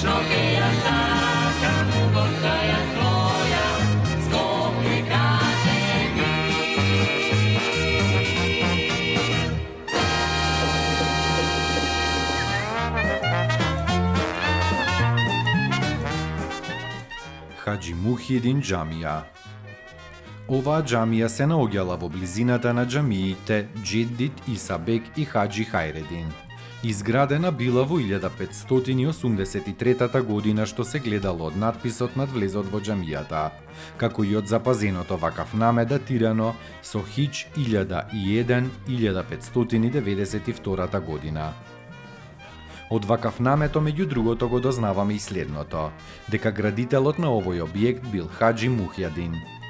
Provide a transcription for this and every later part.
Вечно я сакам постоја своја, Скопје каже ми. Хаџи Мухидин џамија. Оваа џамија се наоѓала во близината на џамиите Џеддит Исабек и Хаџи Хајредин. Изградена била во 1583 година, што се гледало од надписот над влезот во џамијата, како и од запазеното вакав наме датирано со Хиџ 1001-1592 година. Од вакав намето, меѓу другото, го дознаваме и следното, дека градителот на овој објект бил Хаџи Мухјадин.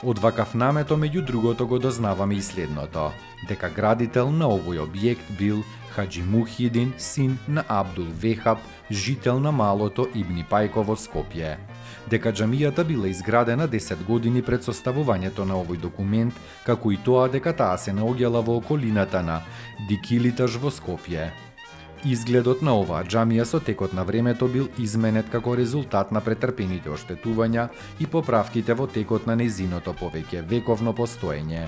Од вакав намето, меѓу другото, го дознаваме и следното, дека градител на овој објект бил Хаџи Мухидин, син на Абдул Вехаб, жител на малото Ибни Пајко во Скопје. Дека џамијата била изградена 10 години пред составувањето на овој документ, како и тоа дека таа се наоѓала во околината на Дикилиташ во Скопје. Изгледот на оваа џамија со текот на времето бил изменет како резултат на претрпените оштетувања и поправките во текот на нејзиното повеќе вековно постоење.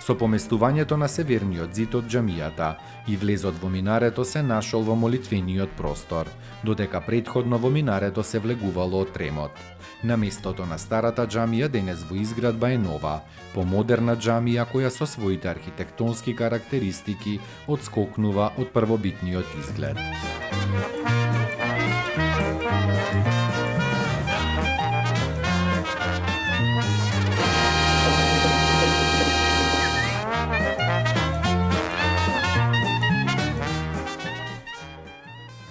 Со поместувањето на северниот зид од џамијата и влезот во минарето се нашол во молитвениот простор, додека претходно во минарето се влегувало од тремот. На местото на старата џамија денес во изградба е нова, помодерна џамија која со своите архитектонски карактеристики одскокнува од првобитниот изглед.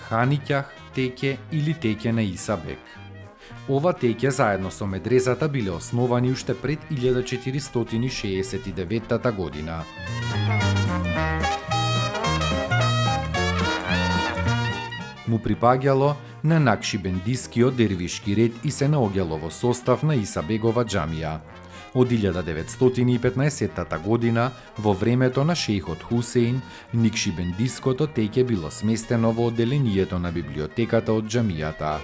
Ханиќах теќе или теќе на Исабек. Ова теќе заедно со медресата биле основани уште пред 1469 година. Му припаѓало на Накшибендискиот дервишки ред и се наоѓало во состав на Исабегова џамија. Од 1915 година, во времето на шејхот Хусеин, Никшибендиското теќе било сместено во одделението на библиотеката од џамијата.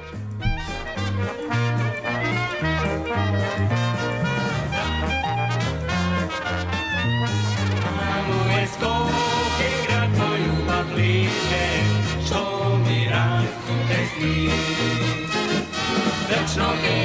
Вечно